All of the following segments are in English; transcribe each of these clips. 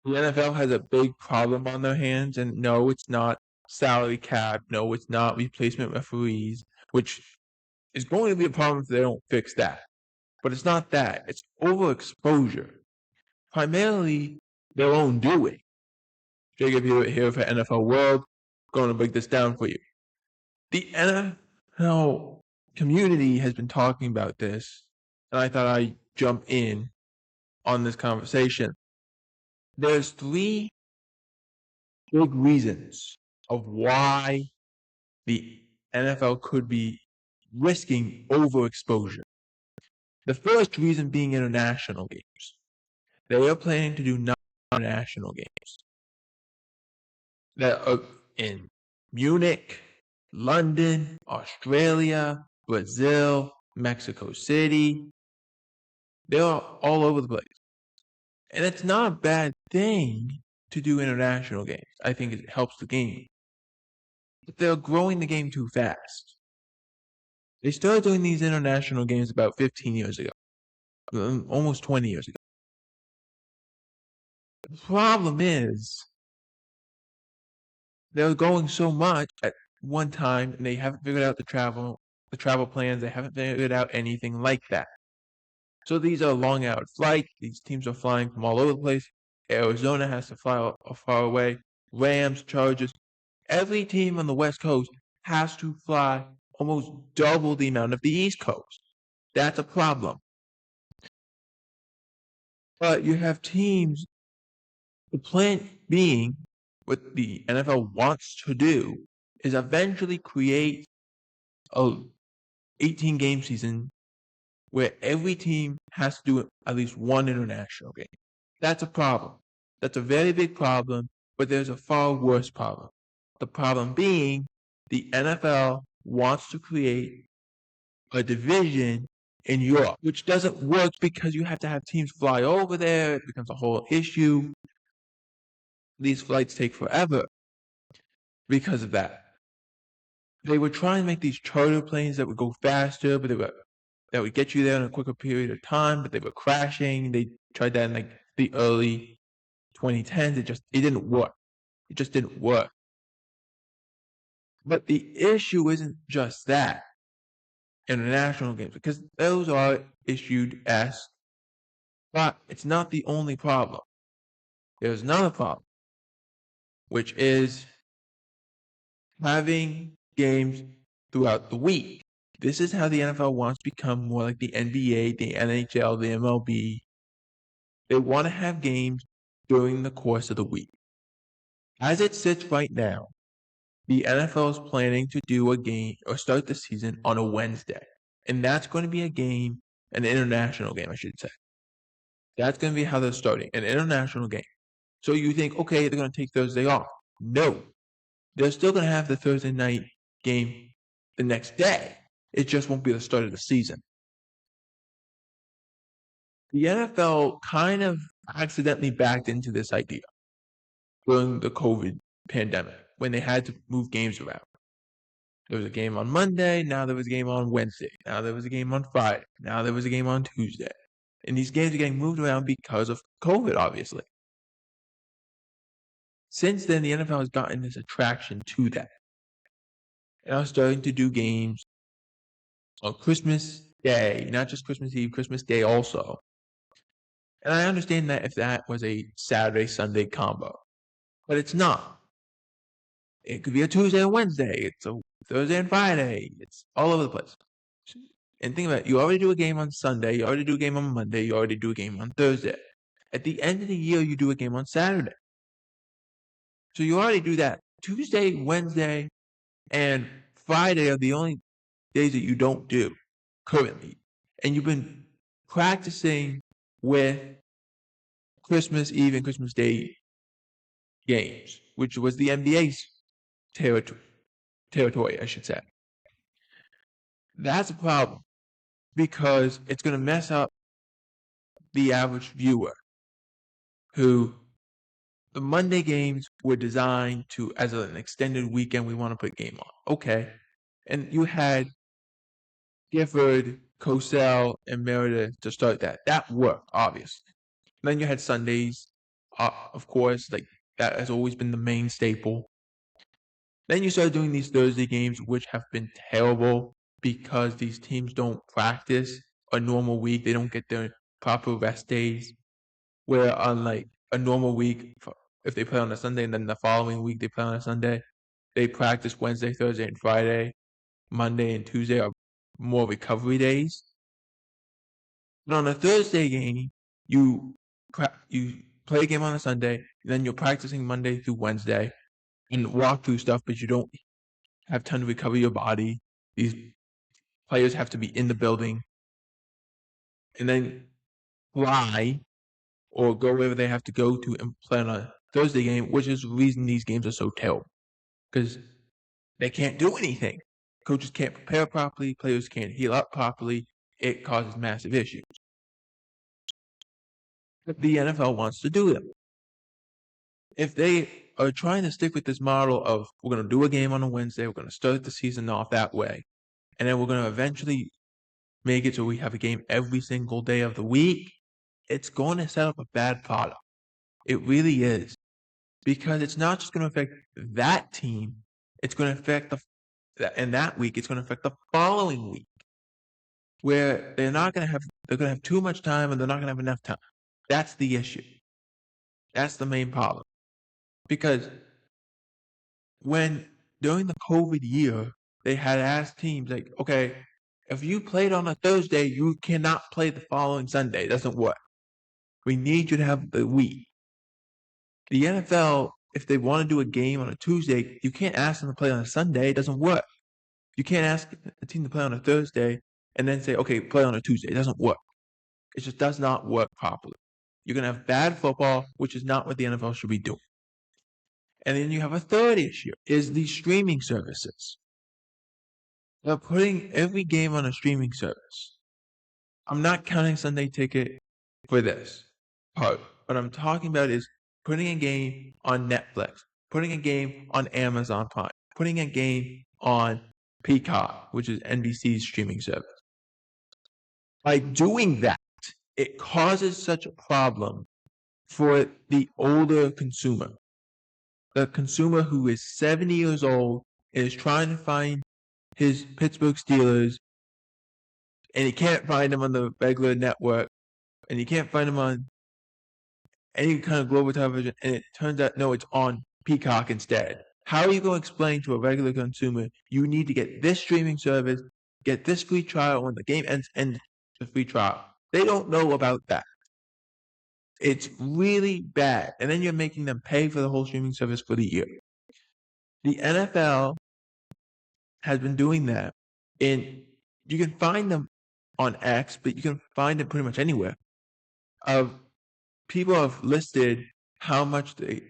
The NFL has a big problem on their hands, and no, it's not salary cap. No, it's not replacement referees, which is going to be a problem if they don't fix that. But it's not that. It's overexposure. Primarily their own doing. Jacob here for NFL World. Going to break this down for you. The NFL community has been talking about this, and I thought I'd jump in on this conversation. There's three big reasons of why the NFL could be risking overexposure. The first reason being international games. They are planning to do non-national games that are in Munich, London, Australia, Brazil, Mexico City. They're all over the place. And it's not a bad thing to do international games. I think it helps the game. But they're growing the game too fast. They started doing these international games about 15 years ago. Almost 20 years ago. The problem is they're going so much at one time and they haven't figured out the travel plans. They haven't figured out anything like that. So these are long out flights. These teams are flying from all over the place. Arizona has to fly far away. Rams, Chargers. Every team on the West Coast has to fly almost double the amount of the East Coast. That's a problem. But you have teams, the plan being, what the NFL wants to do is eventually create a 18-game season where every team has to do at least one international game. That's a problem. That's a very big problem, but there's a far worse problem. The problem being the NFL wants to create a division in Europe, which doesn't work because you have to have teams fly over there. It becomes a whole issue. These flights take forever because of that. They were trying to make these charter planes that would go faster, but that would get you there in a quicker period of time, but they were crashing. They tried that in like the early 2010s. It didn't work. It just didn't work. But the issue isn't just that. International games, because those are issued as, but it's not the only problem. There's another problem, which is having games throughout the week. This is how the NFL wants to become more like the NBA, the NHL, the MLB. They want to have games during the course of the week. As it sits right now, the NFL is planning to do a game or start the season on a Wednesday. And that's going to be a game, an international game, I should say. That's going to be how they're starting, an international game. So you think, okay, they're going to take Thursday off. No. They're still going to have the Thursday night game the next day. It just won't be the start of the season. The NFL kind of accidentally backed into this idea during the COVID pandemic when they had to move games around. There was a game on Monday, now there was a game on Wednesday, now there was a game on Friday, now there was a game on Tuesday. And these games are getting moved around because of COVID, obviously. Since then, the NFL has gotten this attraction to that. And I'm starting to do games on Christmas Day, not just Christmas Eve, Christmas Day also. And I understand that if that was a Saturday-Sunday combo. But it's not. It could be a Tuesday and Wednesday. It's a Thursday and Friday. It's all over the place. And think about it. You already do a game on Sunday. You already do a game on Monday. You already do a game on Thursday. At the end of the year, you do a game on Saturday. So you already do that. Tuesday, Wednesday, and Friday are the only days that you don't do currently. And you've been practicing with Christmas Eve and Christmas Day games, which was the NBA's territory, I should say. That's a problem because it's going to mess up the average viewer who the Monday games were designed to, as an extended weekend, we want to put a game on. Okay. And you had Gifford, Cosell, and Meredith to start that. That worked, obviously. Then you had Sundays of course, like that has always been the main staple. Then you start doing these Thursday games, which have been terrible because these teams don't practice a normal week. They don't get their proper rest days. Where on like a normal week, if they play on a Sunday and then the following week they play on a Sunday, they practice Wednesday, Thursday, and Friday. Monday and Tuesday are more recovery days. But on a Thursday game, you play a game on a Sunday, then you're practicing Monday through Wednesday and walk through stuff, but you don't have time to recover your body. These players have to be in the building and then fly or go wherever they have to go to and play on a Thursday game, which is the reason these games are so terrible. Because they can't do anything. Coaches can't prepare properly, players can't heal up properly. It causes massive issues. But the NFL wants to do them. If they are trying to stick with this model of we're going to do a game on a Wednesday, we're going to start the season off that way, and then we're going to eventually make it so we have a game every single day of the week, it's going to set up a bad product. It really is. Because it's not just going to affect that team, it's going to affect and that week, it's going to affect the following week. Where they're going to have too much time and they're not going to have enough time. That's the issue. That's the main problem. Because during the COVID year, they had asked teams like, okay, if you played on a Thursday, you cannot play the following Sunday. It doesn't work. We need you to have the week. The NFL, if they want to do a game on a Tuesday, you can't ask them to play on a Sunday. It doesn't work. You can't ask a team to play on a Thursday and then say, okay, play on a Tuesday. It doesn't work. It just does not work properly. You're going to have bad football, which is not what the NFL should be doing. And then you have a third issue, is the streaming services. They're putting every game on a streaming service. I'm not counting Sunday Ticket for this part. What I'm talking about is putting a game on Netflix, putting a game on Amazon Prime, putting a game on Peacock, which is NBC's streaming service. By doing that, it causes such a problem for the older consumer. The consumer who is 70 years old is trying to find his Pittsburgh Steelers, and he can't find them on the regular network, and you can't find them on any kind of global television, and it turns out, no, it's on Peacock instead. How are you going to explain to a regular consumer, you need to get this streaming service, get this free trial when the game ends, and the free trial? They don't know about that. It's really bad. And then you're making them pay for the whole streaming service for the year. The NFL has been doing that. And you can find them on X, but you can find it pretty much anywhere. People have listed how much they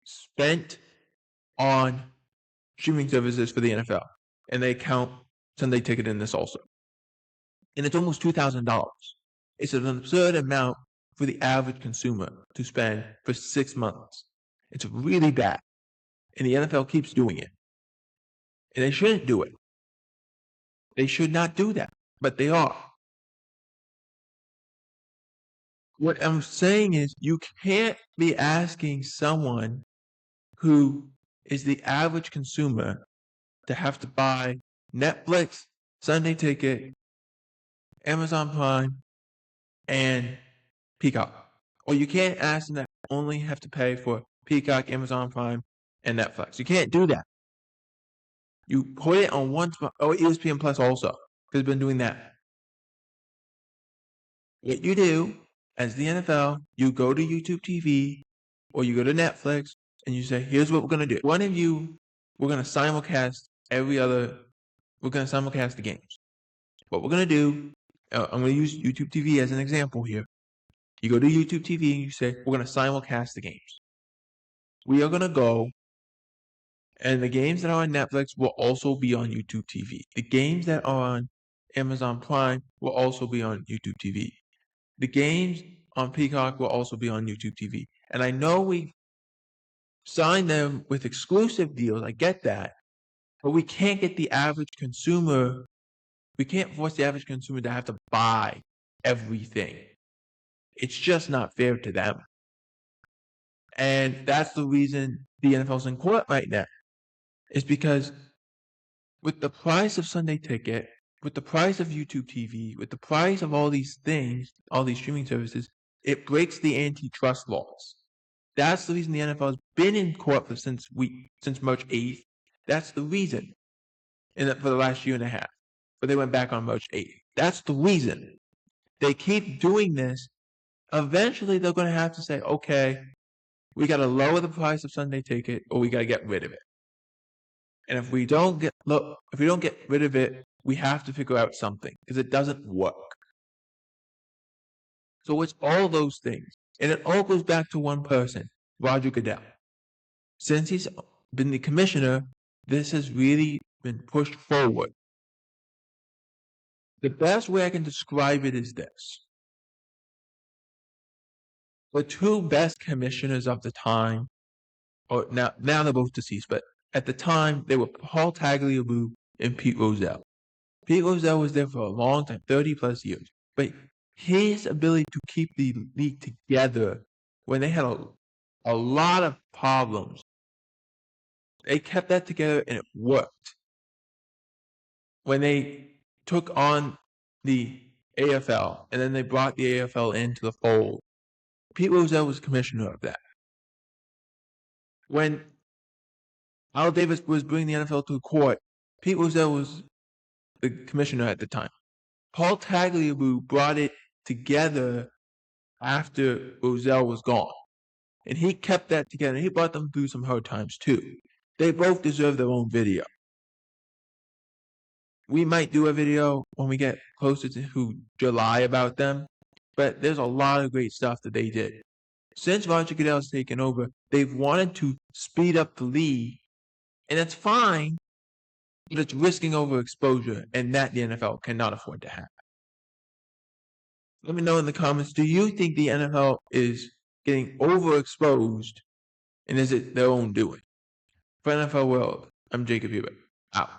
spent on streaming services for the NFL. And they count Sunday Ticket in this also. And it's almost $2,000. It's an absurd amount for the average consumer to spend for 6 months. It's really bad. And the NFL keeps doing it. And they shouldn't do it. They should not do that. But they are. What I'm saying is you can't be asking someone who is the average consumer to have to buy Netflix, Sunday Ticket, Amazon Prime, and Peacock. Or you can't ask them to only have to pay for Peacock, Amazon Prime, and Netflix. You can't do that. You put it on one spot. Oh, ESPN Plus also, because they've been doing that. What you do as the NFL, you go to YouTube TV or you go to Netflix and you say, here's what we're going to do. One of you, we're going to simulcast we're going to simulcast the games. What we're going to do, I'm going to use YouTube TV as an example here. You go to YouTube TV and you say, we're going to simulcast the games. We are going to go, and the games that are on Netflix will also be on YouTube TV. The games that are on Amazon Prime will also be on YouTube TV. The games on Peacock will also be on YouTube TV. And I know we signed them with exclusive deals. I get that. But we can't get the average consumer. We can't force the average consumer to have to buy everything. It's just not fair to them. And that's the reason the NFL's in court right now. Is because with the price of Sunday Ticket, with the price of YouTube TV, with the price of all these things, all these streaming services, it breaks the antitrust laws. That's the reason the NFL has been in court since March 8th. That's the reason. For the last year and a half. But they went back on March 8th. That's the reason. They keep doing this. Eventually, they're going to have to say, okay, we got to lower the price of Sunday Ticket, or we got to get rid of it. And if we don't get rid of it, we have to figure out something because it doesn't work. So it's all those things, and it all goes back to one person, Roger Goodell. Since he's been the commissioner, this has really been pushed forward. The best way I can describe it is this. The two best commissioners of the time, or now they're both deceased, but at the time they were Paul Tagliabue and Pete Rozelle. Pete Rozelle was there for a long time, 30 plus years, but his ability to keep the league together when they had a lot of problems, they kept that together and it worked. When they took on the AFL and then they brought the AFL into the fold, Pete Rozelle was commissioner of that. When Al Davis was bringing the NFL to court, Pete Rozelle was the commissioner at the time. Paul Tagliabue brought it together after Rozelle was gone. And he kept that together. He brought them through some hard times too. They both deserve their own video. We might do a video when we get closer to July about them, but there's a lot of great stuff that they did. Since Roger Goodell's taken over, they've wanted to speed up the league, and it's fine, but it's risking overexposure, and that the NFL cannot afford to have. Let me know in the comments, do you think the NFL is getting overexposed, and is it their own doing? For NFL World, I'm Jacob Hebert. Out.